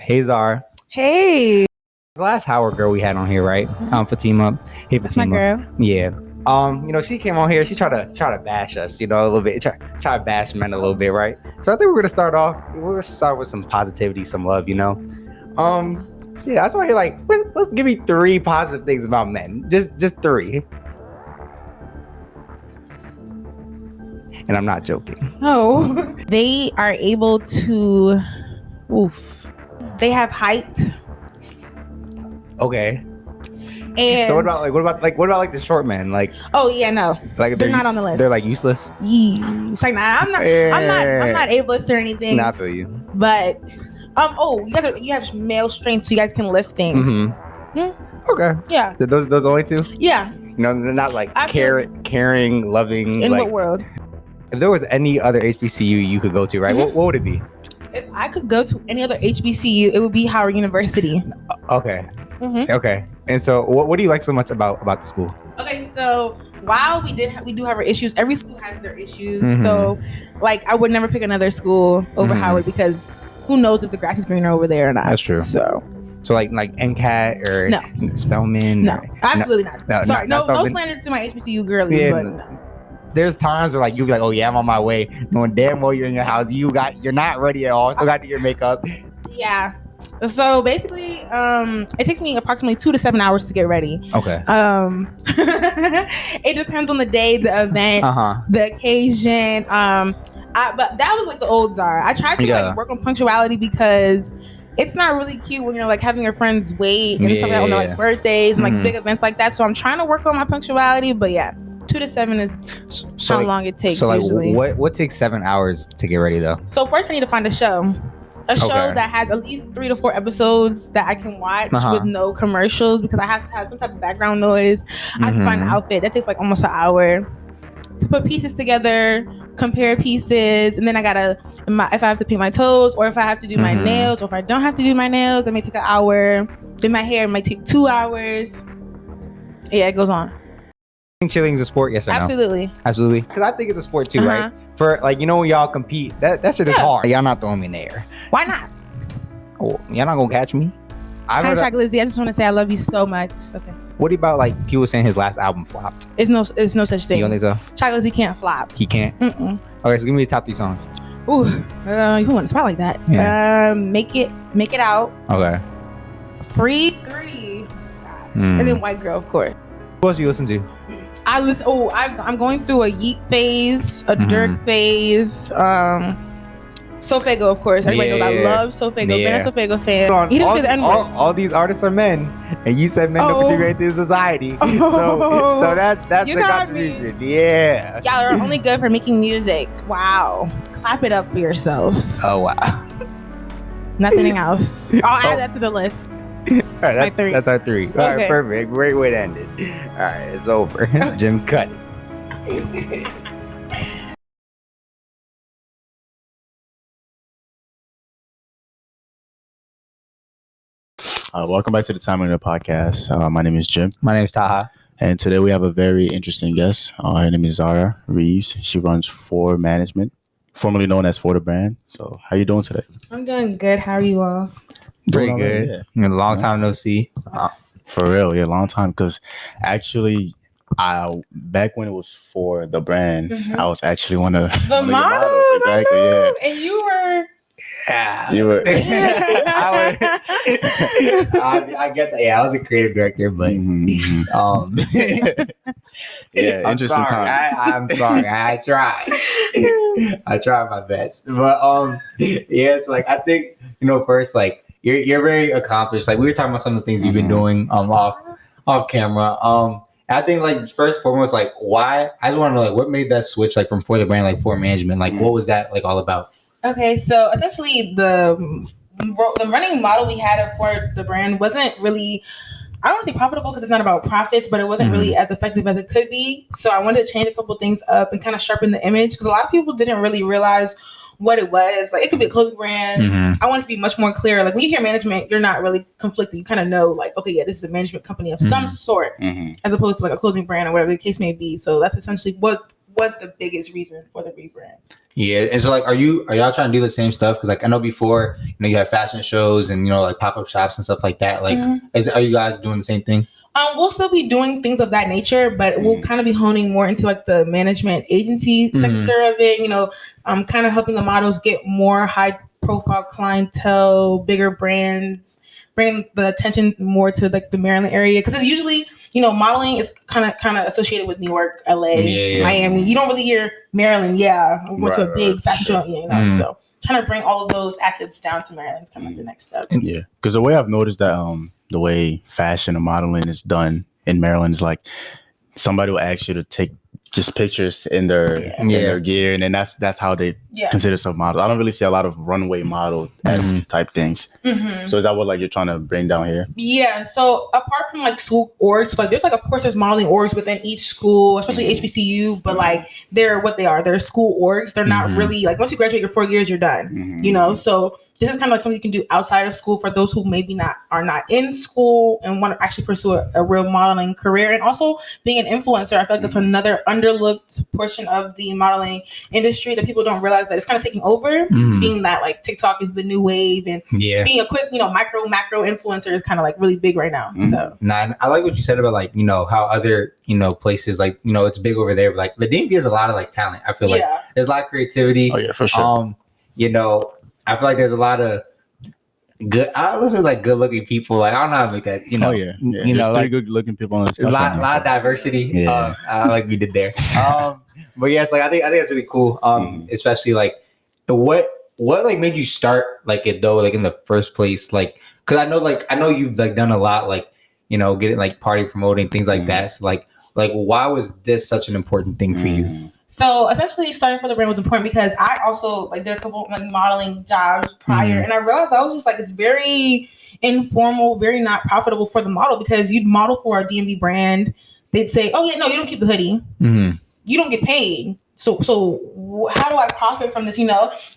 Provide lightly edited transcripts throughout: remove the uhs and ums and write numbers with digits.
Hey Zarah. Hey. The last Howard girl we had on here, right? Fatima. Hey, That's Fatima. my girl. Yeah. She came on here. She tried to bash us, a little bit. Try to bash men a little bit, right? So I think we're gonna start off. We're gonna start with some positivity, some love, So yeah, that's why you're like, let's give me 3 positive things about men. Just 3. And I'm not joking. Oh, they are able to. They have height. Okay. And so what about the short men? Like, oh yeah, no, like they're not on the list. They're like useless. It's like I'm not ableist or anything. Nah, I feel you. But you have male strength, so you guys can lift things. Mm-hmm. Okay. Yeah. Those only 2? Yeah. No, they're not like caring, loving. In like, what world? If there was any other HBCU you could go to, right? Mm-hmm. What would it be? If I could go to any other HBCU, it would be Howard University. Okay. Mm-hmm. Okay. And so, what do you like so much about the school? Okay, so while we do have our issues, every school has their issues. Mm-hmm. So, like, I would never pick another school over Howard because who knows if the grass is greener over there or not. That's true. So like NCAT or no. Spelman? No, absolutely not. Sorry, no slander to my HBCU girlies, yeah, but no. There's times where like you'll be like, oh yeah, I'm on my way, knowing damn well you're in your house, you're not ready at all, still got to do your makeup. Yeah. So basically, it takes me approximately 2 to 7 hours to get ready. Okay. It depends on the day, the event, the occasion. But that was like the old Zarah. I tried to work on punctuality because it's not really cute when you're like having your friends wait and stuff like that on like birthdays and like big events like that. So I'm trying to work on my punctuality, but yeah. 2 to 7 is how long it takes. So like, usually. what takes 7 hours to get ready though? So first I need to find a show that has at least 3 to 4 episodes that I can watch with no commercials because I have to have some type of background noise. I have to find an outfit that takes like almost an hour to put pieces together, compare pieces, and then I gotta if I have to paint my toes or if I have to do my nails or if I don't have to do my nails, it may take an hour. Then my hair might take 2 hours. Yeah, it goes on. Cheerleading is a sport, yes or no? Absolutely. Because I think it's a sport too, right? For like, when y'all compete, that shit is hard. Y'all not throwing me in the air. Why not? Oh, y'all not gonna catch me? Hi, Shy Glizzy. I just want to say I love you so much. Okay. What about like people saying his last album flopped? It's no such thing. You don't think so? Shy Glizzy can't flop. He can't? Mm-mm. Okay, so give me the top 3 songs. Ooh, you want a spot like that? Yeah. Make it out. Okay. Free 3. And then White Girl, of course. Who else do you listen to? I'm going through a Yeet phase, a Dirk phase, Sofego, of course. Everybody knows I love Sofego. Been a Sofego fan. He didn't say the N-word. All these artists are men, and you said men don't contribute to society. So that's the contribution. Me. Yeah. Y'all are only good for making music. Wow. Clap it up for yourselves. Oh wow. Nothing else. I'll add that to the list. All right, that's our 3. All right, perfect. Great way to end it. All right, it's over. Jim, cut it. Welcome back to the Time Millionaire podcast. My name is Jim. My name is Taha. And today we have a very interesting guest. Her name is Zarah Reeves. She runs FourManagement, formerly known as For the Brand. So how you doing today? I'm doing good. How are you all? Pretty good. Yeah. A long time no see. For real, yeah, long time. Because actually, back when it was For the Brand, I was actually one of the models. Exactly, yeah. And you were. Yeah, you were. I guess I was a creative director, but yeah, interesting times. I'm sorry. I tried. I tried my best, but yeah. So like, I think first like. You're very accomplished. Like we were talking about some of the things you've been doing off camera. I think like first and foremost, like why I just want to know like what made that switch like from For the Brand like FourManagement. Like what was that like all about? Okay, so essentially the running model we had For the Brand wasn't really, I don't want to say profitable because it's not about profits, but it wasn't really as effective as it could be. So I wanted to change a couple things up and kind of sharpen the image because a lot of people didn't really realize what it was. Like it could be a clothing brand. I want it to be much more clear. Like when you hear management, you're not really conflicted. You kind of know like, okay, yeah, this is a management company of some sort as opposed to like a clothing brand or whatever the case may be. So that's essentially what was the biggest reason for the rebrand. Yeah, and so like, are y'all trying to do the same stuff? Because like I know before, you have fashion shows and like pop-up shops and stuff like that. Like, are you guys doing the same thing? We'll still be doing things of that nature, but we'll kind of be honing more into like the management agency sector of it. Kind of helping the models get more high-profile clientele, bigger brands, bring the attention more to like the Maryland area, because it's usually modeling is kind of associated with New York, LA, Miami. You don't really hear Maryland. Yeah, we went to a big fashion show. So trying to bring all of those assets down to Maryland is kind of like the next step. Yeah, because the way I've noticed that the way fashion and modeling is done in Maryland is like somebody will ask you to take just pictures in their gear, and then that's how they consider themselves models. I don't really see a lot of runway model type things. So is that what like you're trying to bring down here? Yeah. So apart from like school orgs, like there's like of course there's modeling orgs within each school, especially HBCU, but like they're what they are. They're school orgs. They're not really like once you graduate your 4 years, you're done. So this is kind of like something you can do outside of school for those who maybe are not in school and want to actually pursue a real modeling career. And also being an influencer, I feel like that's another underlooked portion of the modeling industry that people don't realize that it's kind of taking over. Being that like TikTok is the new wave, and being a quick, macro influencer is kind of like really big right now. So I like what you said about like, how other, places like, it's big over there. But like the DMV has a lot of like talent. I feel like there's a lot of creativity. Oh yeah, for sure. I feel like there's a lot of good. I listen to like good looking people. Like I don't know how to make that. There's three good looking people on this. A lot of diversity. Yeah, I like we did there. But yes, like I think that's really cool. Especially like what like made you start like it though, like in the first place, like because I know you've like done a lot, like getting like party promoting things like that. So like why was this such an important thing for you? So essentially starting for the brand was important because I also like did a couple like modeling jobs prior, and I realized I was just like, it's very informal, very not profitable for the model, because you'd model for a DMV brand. They'd say, oh yeah, no, you don't keep the hoodie. You don't get paid. So how do I profit from this? And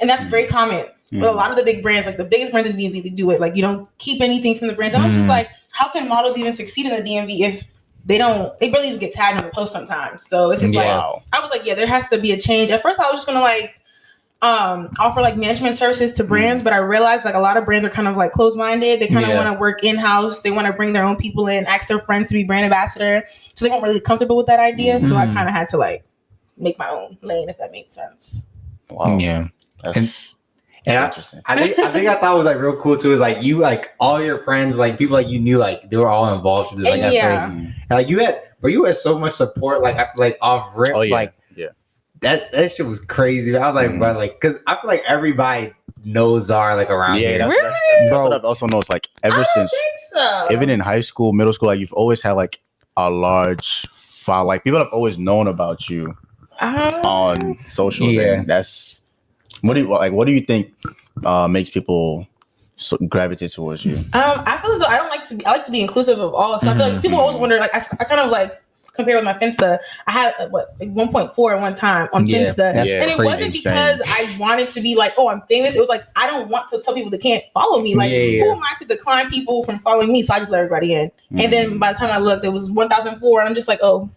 that's very common. But a lot of the big brands, like the biggest brands in DMV, they do it. Like you don't keep anything from the brands. And I'm just like, how can models even succeed in the DMV if they barely even get tagged on the post sometimes? So it's just I was like, there has to be a change. At first I was just gonna like offer like management services to brands, but I realized like a lot of brands are kind of like closed-minded. They kind of want to work in-house. They want to bring their own people in, ask their friends to be brand ambassador. So they weren't really comfortable with that idea. So I kind of had to like make my own lane, if that made sense. Wow. Yeah. That's interesting. I think I thought it was like real cool too. Is like you like all your friends, like people like you knew, like they were all involved with it, like at first. And like you had so much support, like I feel like off rip, like that shit was crazy. I was like, but like, because I feel like everybody knows Zarah like around here. That's what I've also noticed. Like ever since, even in high school, middle school, like you've always had like a large file. Like people have always known about you on social. And that's what do you think makes people gravitate towards you? I feel as though I like to be inclusive of all. So I feel like people always wonder, like I kind of like compare with my Finsta. I had like 1.4 at one time on Finsta, and it wasn't because I wanted to be like, oh, I'm famous. It was like I don't want to tell people they can't follow me. Like who am I to decline people from following me? So I just let everybody in. And then by the time I looked, it was 1,004, and I'm just like, oh.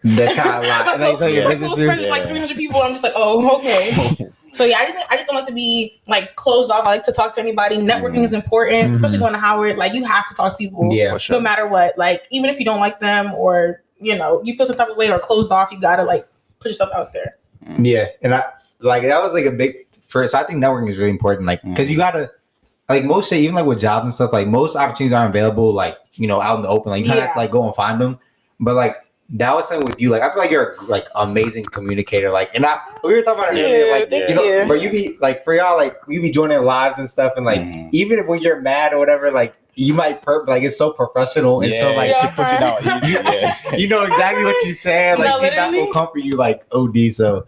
That's kind of a lot. My close friends is like 300 people. I'm just like, oh, okay. So yeah, I just don't like to be like closed off. I like to talk to anybody. Networking is important, especially going to Howard. Like you have to talk to people, no matter what. Like even if you don't like them or you feel some type of way or closed off, you gotta like put yourself out there. Yeah, and I like that was like a big first. So I think networking is really important, like because you gotta like most shit, even like with jobs and stuff. Like most opportunities aren't available, like out in the open. Like you kind of have to like go and find them. But like that was something with you. Like I feel like you're like amazing communicator. Like and we were talking about it earlier. Like but you be like for y'all like you be joining lives and stuff, and like even when you're mad or whatever, like you might like it's so professional and so like she push it out. You know exactly what you're saying. Like she's not gonna come for you like OD. So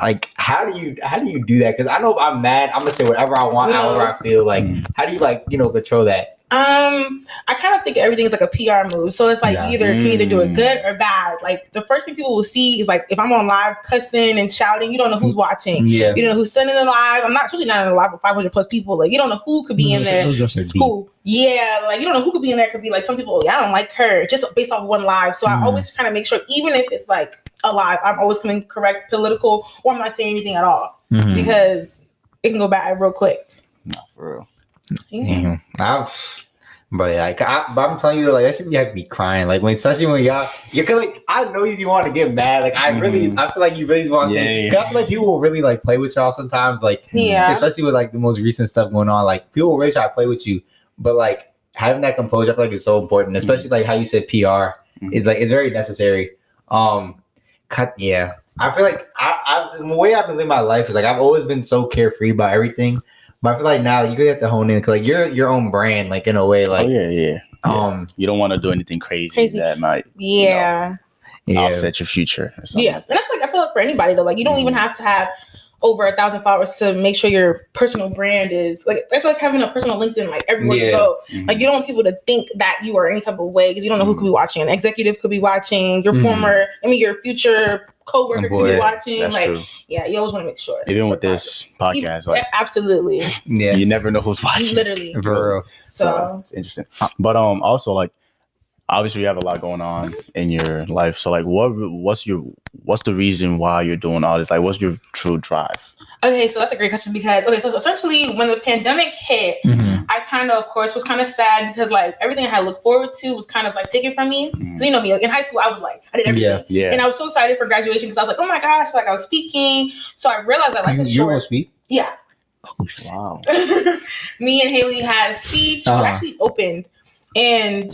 like how do you do that? Because I know if I'm mad, I'm gonna say whatever I want, however I feel. Like how do you like control that? I kind of think everything is like a PR move. So it's like you can either do it good or bad. Like the first thing people will see is like if I'm on live cussing and shouting, you don't know who's watching. You don't know who's sending the live. I'm not especially not in a live with 500 plus people. Like you don't know who could be in there. Who? Yeah, like you don't know who could be in there. Could be like some people. I don't like her just based off one live. So I always kind of make sure, even if it's like a live, I'm always coming correct, political, or I'm not saying anything at all. because it can go bad real quick. No, for real. But I'm telling you, like that should have me crying. Like especially when you're like, I know you want to get mad. Like I feel like you really want to say. Cause I feel like people will really like play with y'all sometimes. Like especially with like the most recent stuff going on. Like people will really try to play with you, but like having that composure, I feel like is so important. Especially like how you said PR is like it's very necessary. I feel like the way I've been living my life is like I've always been so carefree about everything. But I feel like now you really have to hone in because like you're your own brand, like in a way, like you don't want to do anything crazy that might offset your future. Yeah, and that's like I feel like for anybody though, like you don't even have to have over 1,000 followers to make sure your personal brand is like that's like having a personal LinkedIn like everywhere you go. Like you don't want people to think that you are any type of way because you don't know who could be watching. An executive could be watching. Your future co-worker could be watching. That's like true. You always want to make sure. Even with this podcast, like absolutely, you never know who's watching. Literally, for real. So it's interesting. But also like obviously you have a lot going on in your life. So like what's the reason why you're doing all this? Like what's your true drive? Okay, so that's a great question because so essentially when the pandemic hit, I kind of course was kind of sad because like everything I had looked forward to was kind of like taken from me. Because you know me, like in high school I was like I did everything. Yeah. And I was so excited for graduation because I was like, oh my gosh, like I was speaking. So I realized that life was short. You want to speak? Yeah. Oh, wow. Me and Haley had a speech. We actually opened and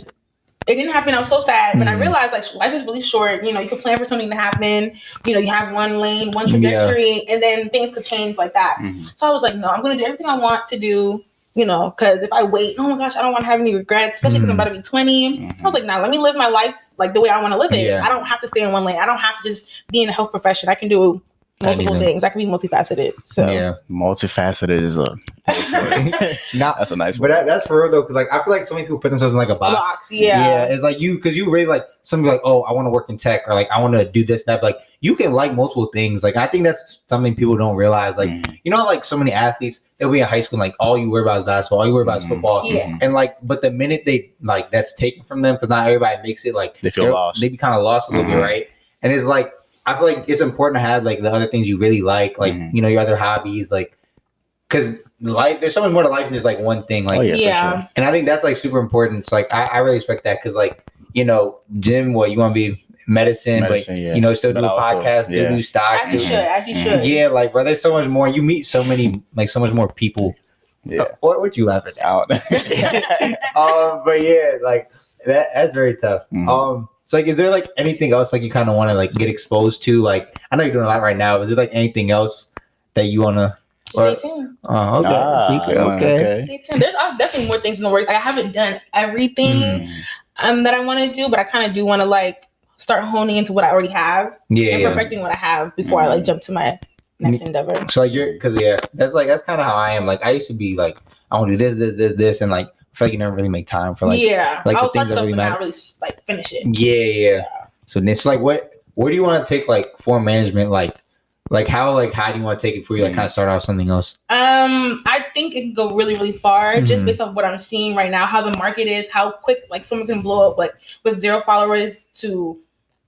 it didn't happen. I was so sad. But I realized like life is really short. You know, you could plan for something to happen. You know, you have one lane, one trajectory, and then things could change like that. So I was like, no, I'm going to do everything I want to do, you know, because if I wait, oh my gosh, I don't want to have any regrets, especially because I'm about to be 20. I was like, nah, let me live my life like the way I want to live it. I don't have to stay in one lane. I don't have to just be in the health profession. I can do multiple things. I can be multifaceted. So multifaceted is that's a nice word. But that's for real though, because like I feel like so many people put themselves in like a box. It's like because you really like somebody like, oh, I want to work in tech or like I want to do this that. But, like you can like multiple things. Like I think that's something people don't realize. Like you know, like so many athletes they'll be in high school and, like all you worry about is basketball, all you worry about is football. And like, but the minute they like that's taken from them because not everybody makes it. Like they feel lost. They be kind of lost a little bit, right? And it's like. I feel like it's important to have like the other things you really like you know, your other hobbies, like, because life, there's so much more to life than just like one thing. Like, for sure. And I think that's like super important. So like, I really respect that because like, you know, Jim, you want to be medicine but you know, still do a podcast, still do stocks. As you should. Yeah, like, bro, there's so much more. You meet so much more people. Yeah. What would you laugh at out? But yeah, like that's very tough. So like, is there like anything else like you kind of want to like get exposed to? Like, I know you're doing a lot right now. Is there like anything else that you want to? Stay tuned. Oh, okay. Secret. Okay. Stay tuned. There's definitely more things in the works. Like, I haven't done everything that I want to do, but I kind of do want to like start honing into what I already have. And perfecting what I have before I like jump to my next endeavor. So like that's kind of how I am. Like I used to be like, I want to do this, and like. I feel like you never really make time for like like the things that really matter. Really like finish it. Yeah. So it's like where do you want to take like FourManagement? Like how do you want to take it before you like kind of start off something else? I think it can go really, really far just based on what I'm seeing right now, how the market is, how quick like someone can blow up like with 0 followers to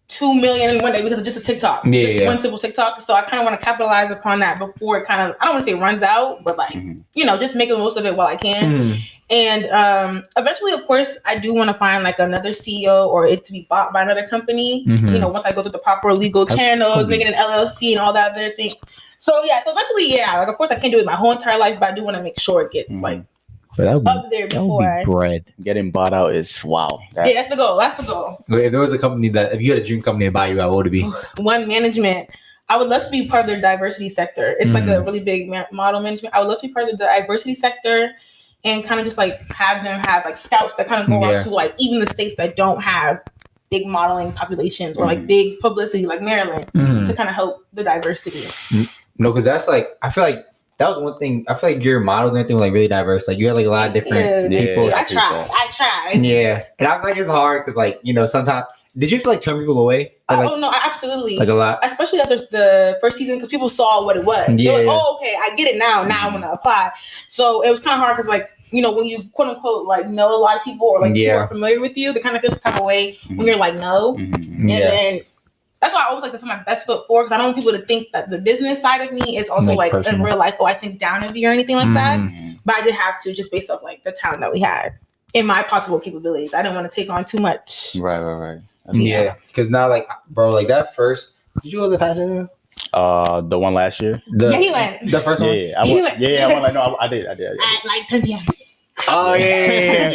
2 million in one day because of just a TikTok. One simple TikTok. So I kind of want to capitalize upon that before it kind of, I don't want to say runs out, but like, you know, just make the most of it while I can. And eventually, of course, I do want to find like another CEO or it to be bought by another company. You know, once I go through the proper legal channels, making an LLC and all that other thing. So yeah, so eventually, like of course I can't do it my whole entire life, but I do want to make sure it gets like up there before. Bread. Getting bought out is wow. That's the goal. That's the goal. If there was a company if you had a dream company to buy you, what would it be? FourManagement. I would love to be part of their diversity sector. It's like a really big model management. I would love to be part of the diversity sector. And kind of just like have them have like scouts that kind of go out to like even the states that don't have big modeling populations or like big publicity like Maryland to kind of help the diversity. No, because that's like I feel like that was one thing. I feel like your models and everything was like really diverse. Like you had like a lot of different people. I tried. Yeah, and I feel like it's hard because like you know sometimes. Did you have to like turn people away? Like, no, absolutely. Like a lot. Especially after the first season because people saw what it was. They're like, oh, okay, I get it now. Now I want to apply. So it was kind of hard because like, you know, when you quote unquote like know a lot of people or like people are familiar with you, they kind of feel some type of way when you're like, no. And then that's why I always like to put my best foot forward, because I don't want people to think that the business side of me is also like personal. In real life, I think down of you or anything like that. But I did have to, just based off like the talent that we had and my possible capabilities. I didn't want to take on too much. Right. Yeah, because now, like, bro, like that first. Did you go to the fashion show? The one last year. Yeah, he went. The first one. Yeah, I went. Yeah, I went. Like, no, I did. At like 10 p.m. Oh yeah.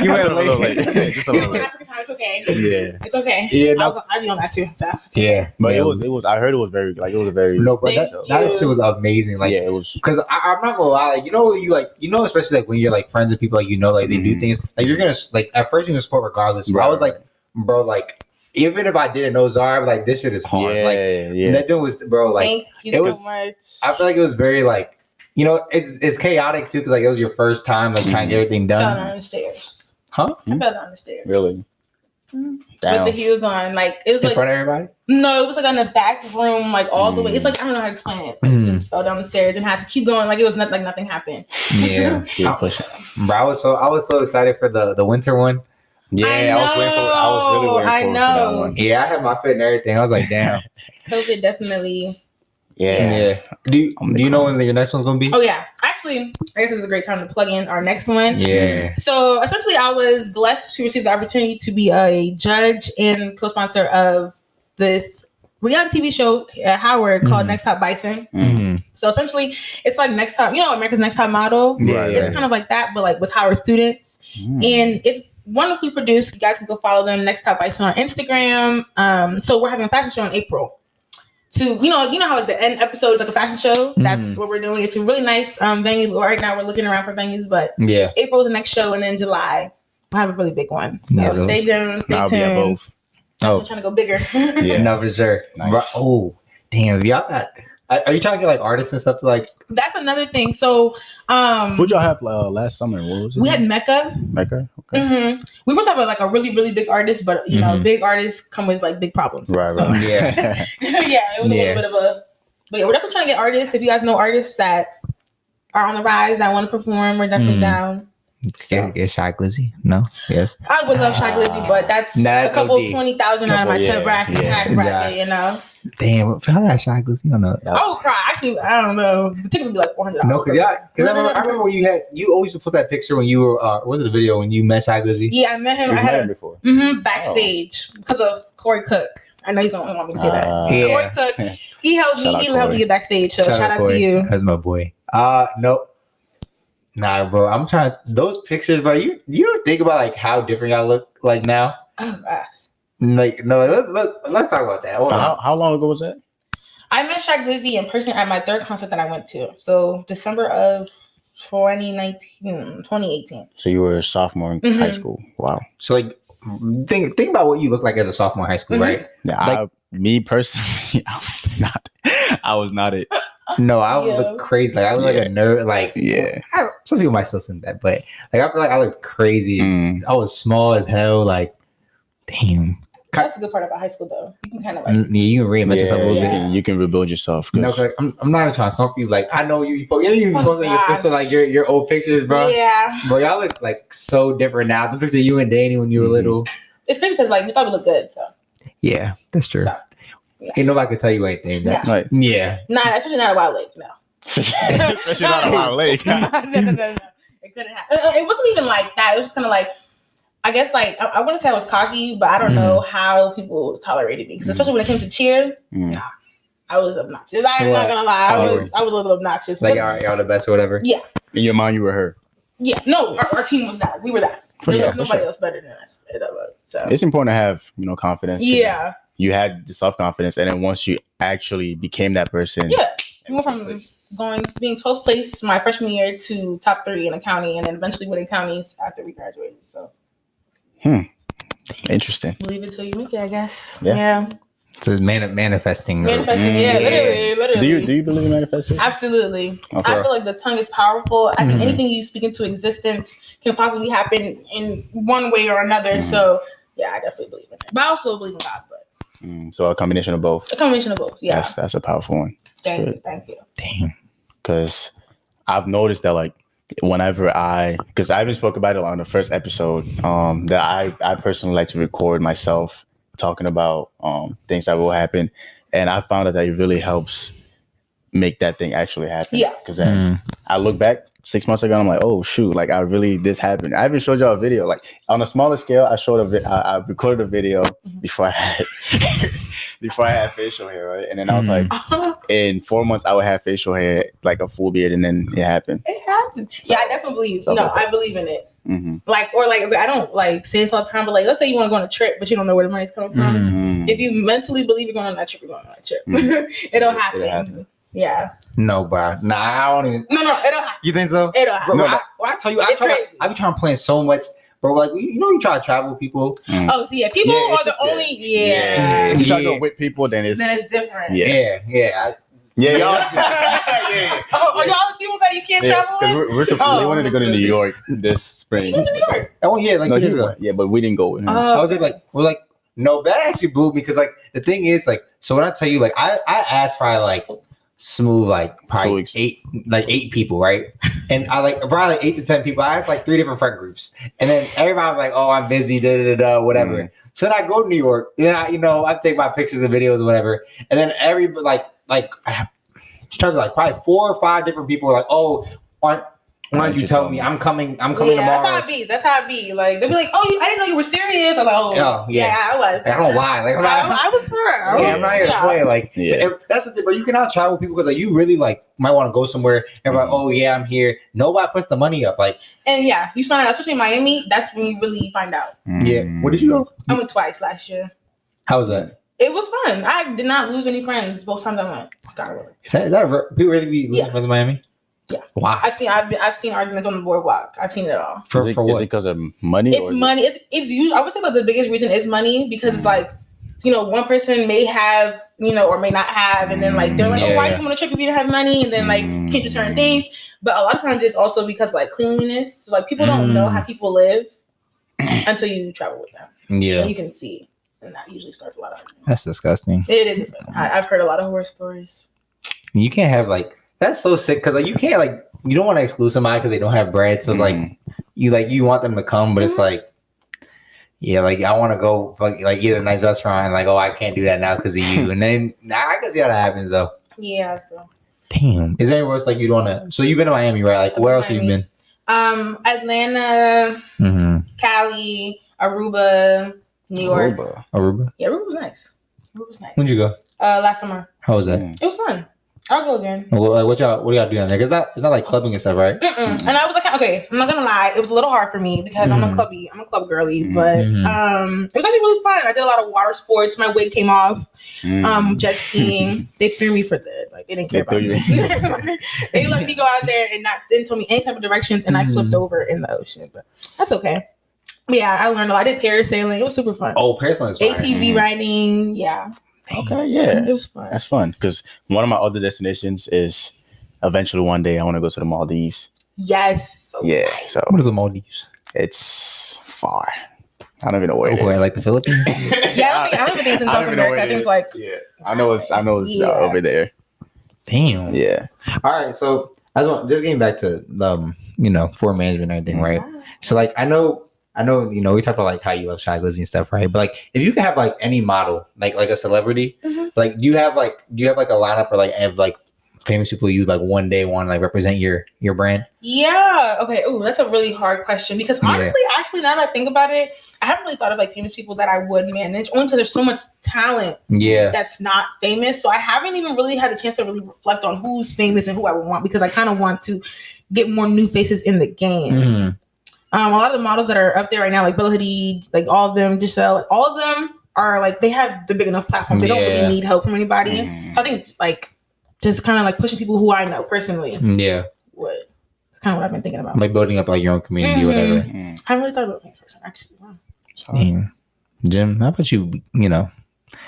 You went a little late. Just a little late. It's okay. Yeah, it's okay. Yeah, I'll be on that too. So yeah, but it was. I heard it was very like it was a very. No, but that shit was amazing. Like, yeah, it was. Because I'm not gonna lie, like, especially like when you're like friends with people, like like they do things, like you're gonna like at first you're gonna support regardless. But I was like, bro, like even if I didn't know Zarah, I'm like, this shit is hard. That dude was, bro, like thank you so much. I feel like it was very like. It's chaotic too, because like it was your first time like trying to get everything done. I fell down the stairs. Huh? I fell down the stairs. Really? With the heels on, like it was in like front of everybody. No, it was like on the back room, like all the way. It's like I don't know how to explain it. Like, just fell down the stairs and had to keep going. Like it was not like nothing happened. Yeah, bro, I was so excited for the winter one. Yeah, I was really waiting for that one. Yeah, I had my fit and everything. I was like, damn. COVID definitely. Yeah. Do you know when your next one's gonna be? Oh yeah, actually, I guess it's a great time to plug in our next one. Yeah. So essentially, I was blessed to receive the opportunity to be a judge and co-sponsor of this reality TV show at Howard called Next Top Bison. So essentially, it's like Next Top, America's Next Top Model. Yeah, it's kind of like that, but like with Howard students, and it's wonderfully produced. You guys can go follow them, Next Top Bison, on Instagram. So we're having a fashion show in April. To you know how like the end episode is like a fashion show. That's what we're doing. It's a really nice venue. Right now we're looking around for venues, but April is the next show, and then July we'll have a really big one. So stay tuned. I'm trying to go bigger. No, for sure. Nice. Oh, damn! Y'all got. Are you trying to get like artists and stuff to like? That's another thing. So, who'd y'all have last summer? What was it? We had Mecca. Okay. We must have like a really, really big artist, but big artists come with like big problems. Right. Yeah. It was a little bit of a. But yeah, we're definitely trying to get artists. If you guys know artists that are on the rise that want to perform, we're definitely down. Get Shy Glizzy? No? Yes. I would love Shy Glizzy, but that's a couple OD. 20,000 out of my tax bracket, Damn, how did I Shy Glizzy? I don't know. I would cry. Actually, I don't know. The tickets would be like $400. No, because I remember when you always post that picture when you were, was it a video when you met Shy Glizzy? Yeah, I met him. I had him before. Backstage because of Corey Cook. I know you don't want me to say that. Yeah. Corey Cook, he helped me get backstage. So shout out to you. That's my boy. No. Nah, bro. I'm trying those pictures, bro. You think about like how different y'all look like now? Oh gosh. Like no, let's talk about that. How long ago was that? I met Shy Glizzy in person at my third concert that I went to. So December of 2018. So you were a sophomore in high school. Wow. So like think about what you look like as a sophomore in high school, right? Yeah, me personally, I was not it. No, I would look crazy. Like I look like a nerd. Like some people might still think that, but like I feel like I look crazy. I was small as hell. Like, damn. That's a good part about high school, though. You can kind of like you can reinvent yourself a little bit. You can rebuild yourself. No, I'm not even trying to comfort you. Like I know you posting your picture, like your old pictures, bro. Yeah, bro, y'all look like so different now. The picture of you and Danny when you were little. It's crazy because like we thought we looked good. So yeah, that's true. So, ain't nobody can tell you anything. Nah, especially not a Wild Lake. No, especially not a Wild Lake. No. It couldn't happen. It wasn't even like that. It was just kind of like. I guess like I wouldn't say I was cocky, but I don't know how people tolerated me because especially when it came to cheer, I was obnoxious. I'm not gonna lie, I was a little obnoxious. Like y'all the best or whatever. Yeah. In your mind, you were her. Yeah. No, our team was that. We were that. There was nobody else better than us. So it's important to have confidence. Yeah. You had the self-confidence, and then once you actually became that person. Yeah. You went from being 12th place my freshman year to top 3 in a county, and then eventually winning counties after we graduated. So. Interesting. Believe it till you make it, I guess. Yeah. So it's manifesting. Literally. Do you believe in manifesting? Absolutely. Okay. I feel like the tongue is powerful. I think anything you speak into existence can possibly happen in one way or another. So yeah, I definitely believe in it. But I also believe in God. But so a combination of both. A combination of both. Yeah. That's a powerful one. Thank you. Damn. Because I've noticed that like. Whenever because I even spoke about it on the first episode, that I personally like to record myself talking about things that will happen, and I found out that it really helps make that thing actually happen. Yeah. Because then I look back 6 months ago, and I'm like, oh shoot, like this happened. I even showed y'all a video, like on a smaller scale. I recorded a video before I had facial hair, right? And then I was like, in 4 months I would have facial hair, like a full beard, and then it happened. It happened. So, yeah, I definitely believe. No, I believe in it. Okay, I don't like say this all the time, but like, let's say you want to go on a trip, but you don't know where the money's coming from. If you mentally believe you're going on that trip, you're going on that trip. It'll happen. Yeah. No, bro. Nah, I don't even. No, it don't happen. You think so? It don't happen. Bro, I tell you, I be trying to plan so much. Bro, like, you try to travel with people. Oh, so yeah, people are the only. If you try to go with people, then it's different. Yeah. Y'all. Are y'all the people that you can't travel with? We wanted to go to New York this spring. You went to New York? Oh yeah, like years ago. Yeah, but we didn't go with him. I was like, no, that actually blew me because like the thing is like, so when I tell you like I asked for like smooth like probably 8 people, right? And I like probably 8 to 10 people. I asked like 3 different friend groups, and then everybody was like, "Oh, I'm busy, whatever." So then I go to New York, then I take my pictures and videos or whatever, and then everybody like probably 4 or 5 different people were like, "Oh, why don't you tell me I'm coming tomorrow?" That's how it be. Like they'll be like, "Oh, I didn't know you were serious." I was like, "Oh, yeah, I was." I don't lie. Like I was for real. Yeah, I'm not here to play. Like that's the thing. But you cannot travel with people because like you really like might want to go somewhere and like, "Oh yeah, I'm here." Nobody puts the money up. Like and you find out, especially in Miami. That's when you really find out. Yeah. Where did you go? I went twice last year. How was that? It was fun. I did not lose any friends both times I went. Is that people really be losing friends in Miami? Yeah. Wow. I've seen arguments on the boardwalk. I've seen it all. For what? Is it because of money? It's money. It's usually, I would say like the biggest reason is money because it's like, one person may have, or may not have, and then like they're like, "Oh, why you come on a trip if you didn't have money?" And then like can't do certain things. But a lot of times it's also because like cleanliness. So, like people don't know how people live until you travel with them. Yeah. And you can see. And that usually starts a lot of arguments. That's disgusting. It is disgusting. I've heard a lot of horror stories. You can't have like that's so sick because like you can't like you don't want to exclude somebody because they don't have bread. So it's like you want them to come, but it's like like I want to go like eat at a nice restaurant and like I can't do that now because of you. And then I can see how that happens though. Yeah. So. Damn. Is there anywhere else like you don't want to? So you've been to Miami, right? Like where else have you been? Atlanta, Cali, Aruba. New York. Aruba? Yeah, Aruba was nice. When'd you go? Last summer. How was that? It was fun. I'll go again. Well, what do y'all do down there? Because it's not like clubbing and stuff, right? And I was like, okay, I'm not gonna lie, it was a little hard for me because I'm a club girly, but it was actually really fun. I did a lot of water sports. My wig came off. Jet skiing. They threw me for the like they didn't care about me. They let me go out there and didn't tell me any type of directions, and I flipped over in the ocean, but that's okay. Yeah, I learned a lot. I did parasailing. It was super fun. Oh, parasailing is fun. ATV riding. Yeah. Okay, yeah. It was fun. That's fun because one of my other destinations is eventually one day I want to go to the Maldives. Yes. So nice. So what is the Maldives? It's far. I don't even know where it is. Like the Philippines? I don't even think it's in South America. I think it's like I know it's over there. Damn. Yeah. All right. So just getting back to for management and everything, right? So like I know, we talked about like how you love Shy Glizzy and stuff, right? But like, if you could have like any model, like a celebrity, like do you have like a lineup or like have like famous people you like one day want to like represent your brand? Yeah. Okay. Ooh, that's a really hard question because honestly, actually, now that I think about it, I haven't really thought of like famous people that I would manage only because there's so much talent. That's not famous, so I haven't even really had the chance to really reflect on who's famous and who I would want because I kind of want to get more new faces in the game. A lot of the models that are up there right now, like Bella Hadid, like all of them, Giselle, like, all of them are like, they have the big enough platform. They don't really need help from anybody. So I think like just kind of like pushing people who I know personally. Would kind of what I've been thinking about. Like building up like your own community or whatever. I haven't really thought about that person actually. Wow. Jim, how about you,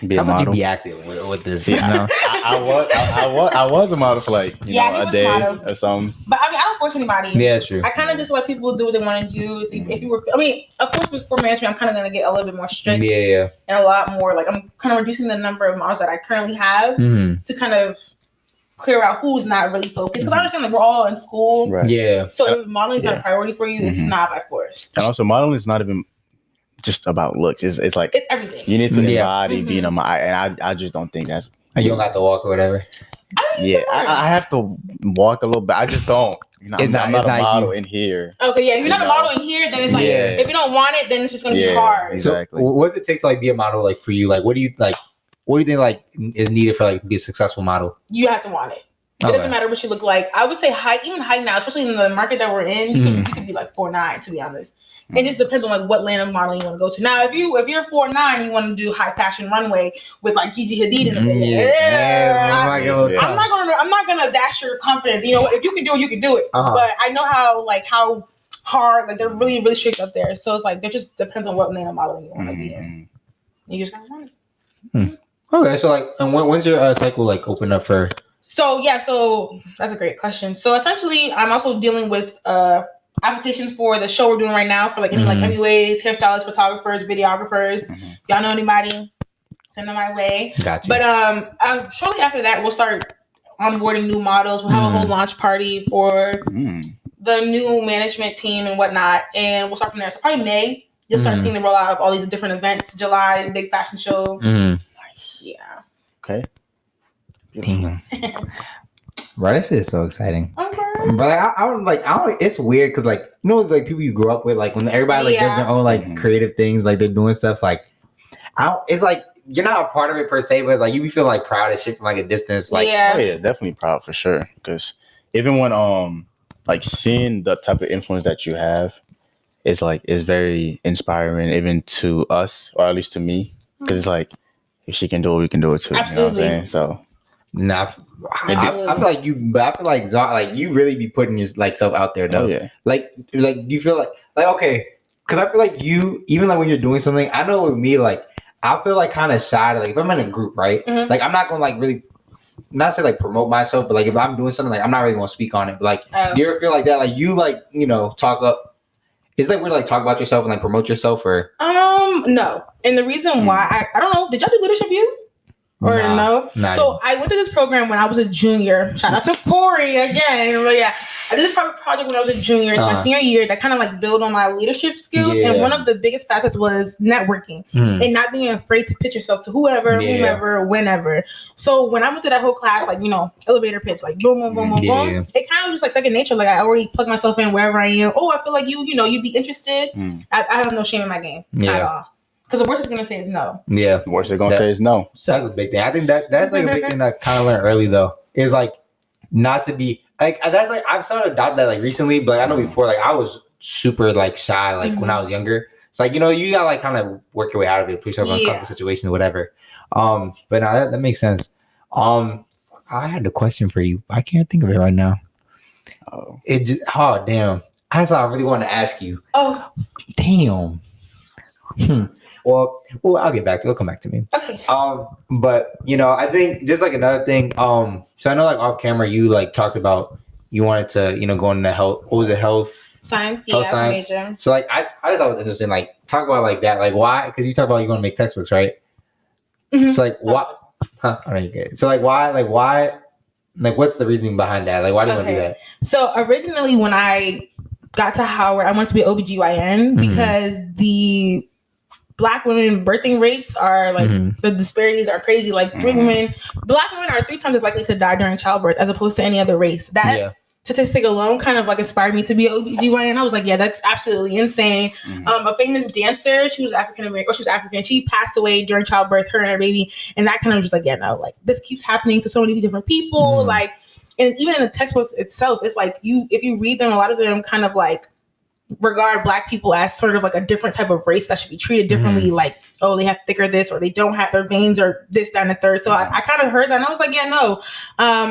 be a model? You be active with this? I was a model for like a day or something. But I mean, I don't force anybody. Yeah, it's true. I kind of just let people do what they want to do. If you were, I mean, of course, with FourManagement, I'm kind of going to get a little bit more strict. Yeah. And a lot more like I'm kind of reducing the number of models that I currently have to kind of clear out who's not really focused. Because I understand like we're all in school. Right. Yeah. So if modeling is not a priority for you, it's not by force. And also, modeling is not even just about looks. It's like it's everything. You need to embody being a model, and I just don't think that's. You don't got to walk or whatever. I have to walk a little bit. I just don't. I'm not a model in here. Okay, yeah. If you're not a model in here, then it's like if you don't want it, then it's just gonna be hard. Exactly. So, what does it take to like be a model? Like for you, like what do you think like is needed for like to be a successful model? You have to want it. It doesn't matter what you look like. I would say height now, especially in the market that we're in, you could be like 4'9", to be honest. It just depends on like what lane of modeling you want to go to. Now, if you're 4'9", you want to do high fashion runway with like Gigi Hadid in it. I'm not gonna dash your confidence. You know, if you can do it, you can do it. But I know how hard, like they're really, really strict up there. So it's like it just depends on what lane of modeling you want to be in. You just gotta want it. Okay, so like, and when's your cycle like open up for? So that's a great question. So essentially, I'm also dealing with applications for the show we're doing right now for like any like MUAs, hairstylists, photographers, videographers. Y'all know anybody? Send them my way. Gotcha. But shortly after that, we'll start onboarding new models. We'll have a whole launch party for the new management team and whatnot, and we'll start from there. So probably May, you'll start seeing the rollout of all these different events. July, big fashion show. Nice. Yeah. Okay. Damn. Bro, that shit is so exciting. Okay. But like, I don't. It's weird because like it's like people you grew up with, like when everybody like does their own like creative things, like they're doing stuff. Like, it's like you're not a part of it per se, but it's like you be feeling like proud of shit from like a distance. Like, oh yeah, definitely proud for sure. Because even when like seeing the type of influence that you have, it's very inspiring, even to us, or at least to me. Because it's like if she can do it, we can do it too. Absolutely. You know what I'm saying? So. Nah, I feel like you, but I feel like Zarah, like you really be putting your like self out there though. Oh, yeah. Like you feel like okay, because I feel like you, even like when you're doing something, I know with me, like I feel like kind of shy. Like if I'm in a group, right? Like I'm not gonna like really, not say like promote myself, but like if I'm doing something, like I'm not really gonna speak on it. But like, do you ever feel like that? Like you like talk up. It's like weird to like talk about yourself and like promote yourself, or no. And the reason why I don't know. Did y'all do Leadership U? Or no? So I went to this program when I was a junior. Shout out to Corey again. But yeah, I did this project when I was a junior. It's my senior year that kind of like build on my leadership skills. And one of the biggest facets was networking and not being afraid to pitch yourself to whoever, whomever, whenever. So when I went through that whole class, like, elevator pitch, like boom, boom, boom, boom, boom. It kind of just like second nature. Like I already plug myself in wherever I am. Oh, I feel like you'd be interested. I have no shame in my game at all. Because the worst it's gonna say is no. Yeah, the worst they're gonna say is no. So that's a big thing. I think that's like a big thing that I kind of learned early though. Is like not to be like that's like I've started to adopt that like recently, but I know before like I was super like shy like when I was younger. It's like you gotta like kind of work your way out of it, put yourself in uncomfortable situation or whatever. But no, that makes sense. I had a question for you. I can't think of it right now. Oh damn! That's what I really wanted to ask you. Oh damn. Well, I'll get back to it. It'll come back to me. Okay. But I think just like another thing. So I know like off camera you like talked about you wanted to go into health. What was it? Health science. Health science. Major. So like I just thought it was interesting. Like talk about like that. Like why? Because you talk about you want to make textbooks, right? Mm-hmm. So like why? I don't get it. So like why? Like what's the reasoning behind that? Like why do you want to do that? So originally when I got to Howard, I wanted to be OBGYN because the Black women birthing rates are like the disparities are crazy. Like Black women are 3 times as likely to die during childbirth as opposed to any other race. That statistic alone kind of like inspired me to be an OBGYN. I was like, yeah, that's absolutely insane. A famous dancer, she was African American, or she was African. She passed away during childbirth, her and her baby, and that kind of was just like, yeah, no, like this keeps happening to so many different people. Like, and even in the textbooks itself, it's like if you read them, a lot of them kind of like regard Black people as sort of like a different type of race that should be treated differently. Like, oh, they have thicker this, or they don't have their veins, or this, that, and the third. So I kind of heard that, and I was like, yeah, no.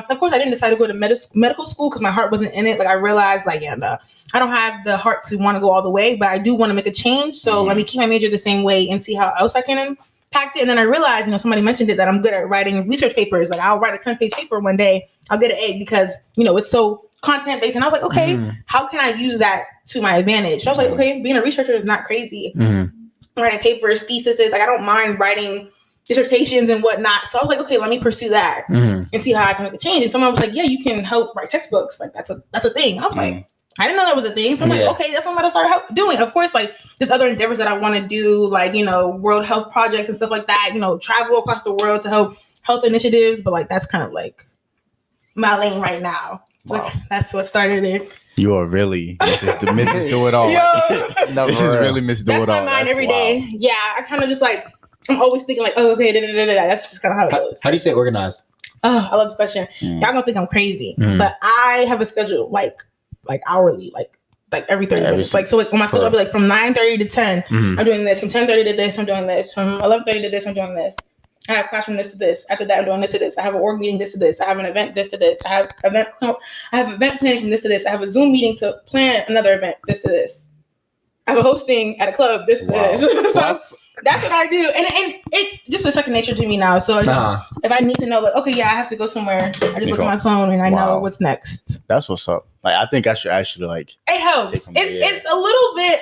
Of course, I didn't decide to go to medical school because my heart wasn't in it. Like, I realized, like, yeah, no, I don't have the heart to want to go all the way, but I do want to make a change. So let me keep my major the same way and see how else I can impact it. And then I realized, somebody mentioned it, that I'm good at writing research papers. Like, I'll write a 10-page paper one day. I'll get an A because, it's so content-based. And I was like, okay, how can I use that to my advantage? So I was like, okay, being a researcher is not crazy. Writing papers, theses, like I don't mind writing dissertations and whatnot. So I was like, okay, let me pursue that and see how I can make a change. And someone was like, yeah, you can help write textbooks. Like that's a thing. And I was like, I didn't know that was a thing. So I'm like, okay, that's what I'm going to start doing. Of course, like there's other endeavors that I want to do, like, you know, world health projects and stuff like that, you know, travel across the world to help health initiatives. But like, that's kind of like my lane right now. Wow. Like, that's what started it. You are really Mrs. Do It All. Yo, this is really Miss Do It All. That's my mind every day. Yeah, I kind of just like, I'm always thinking like, oh, okay, that's just kind of how it goes. How do you say organized? Oh, I love this question. Y'all gonna think I'm crazy, but I have a schedule like hourly, like every 30 minutes. Like, so like, on my schedule, I'll be like from 9:30 to 10, I'm doing this. From 10:30 to this, I'm doing this. From 11:30 to this, I'm doing this. I have class from this to this. After that, I'm doing this to this. I have an org meeting this to this. I have an event this to this. I have event planning from this to this. I have a Zoom meeting to plan another event this to this. I have a hosting at a club this to this. So that's what I do, and it just a second nature to me now. So I just, if I need to know, like, okay, yeah, I have to go somewhere, I just look at my phone and I know what's next. That's what's up. Like, I think I should actually like. It helps. It's a little bit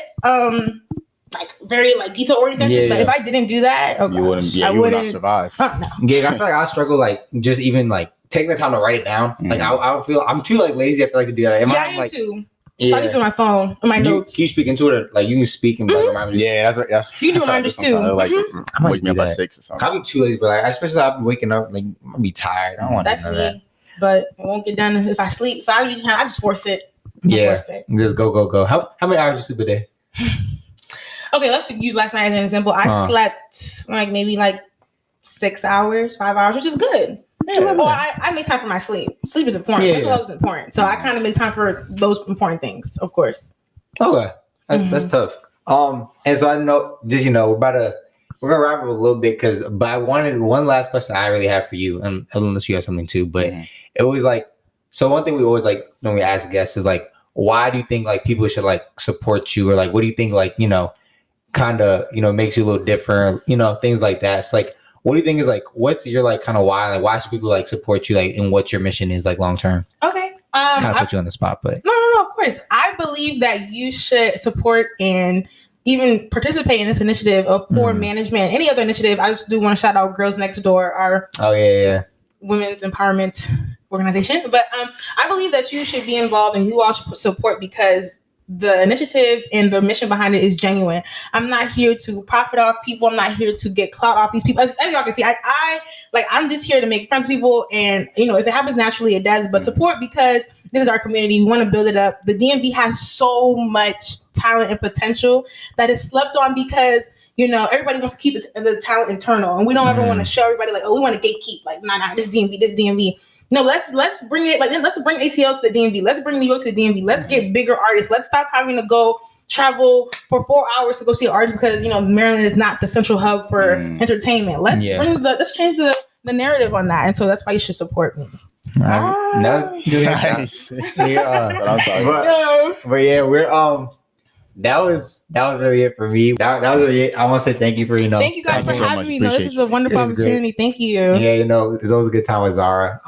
like very like detail oriented. But if I didn't do that, I would not survive. No. Yeah, I feel like I struggle like just even like taking the time to write it down. Like I feel I'm too like lazy. I feel like to do that. I am too. So I just do my phone and my notes. You speak into it, like you can speak and like remind me. Yeah, that's you do reminders too. Like I wake me up by 6 or something. I'll be too lazy, but like especially I'll be waking up like I'll be tired. I don't want to do that. But it won't get done if I sleep. So I just force it. Just go. How many hours do you sleep a day? Okay, let's use last night as an example. I slept like maybe like 6 hours, 5 hours, which is good. I make time for my sleep. Sleep is important. Mental health is important. So I kind of make time for those important things, of course. Okay. That's tough. And so I know, just, you know, we're gonna wrap up a little bit but I wanted one last question I really have for you, and unless you have something too, but it was like, so one thing we always like when we ask guests is like, why do you think like people should like support you, or like what do you think like, you know, kind of, you know, makes you a little different, you know, things like that. It's like, what do you think is like, what's your like kind of why? Like, why should people like support you, like, and what your mission is like long term? Okay. Kind of put you on the spot, but no, of course. I believe that you should support and even participate in this initiative of FourManagement. Any other initiative, I just do want to shout out Girls Next Door, our women's empowerment organization. But I believe that you should be involved and you all should support, because the initiative and the mission behind it is genuine. I'm not here to profit off people. I'm not here to get clout off these people. As y'all can see, I'm just here to make friends with people. And, you know, if it happens naturally, it does. But support, because this is our community. We want to build it up. The DMV has so much talent and potential that is slept on, because, you know, everybody wants to keep the talent internal. And we don't ever want to show everybody like, oh, we want to gatekeep. Like, nah, this DMV. No, let's bring it, like, let's bring ATL to the DMV. Let's bring New York to the DMV. Let's get bigger artists. Let's stop having to go travel for 4 hours to go see an artist, because, you know, Maryland is not the central hub for entertainment. Let's change the narrative on that. And so that's why you should support me. Nice. But yeah, we're that was really it for me. That was really it. I want to say thank you for, you know. Thank you guys for having me. This is a wonderful opportunity. Great. Thank you. Yeah, you know, it's always a good time with Zarah.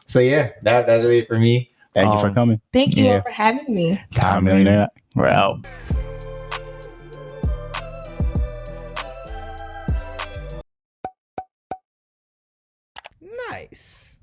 So yeah, that's really it for me. Thank you for coming. Thank you all for having me. Time Millionaire. We're out. Nice.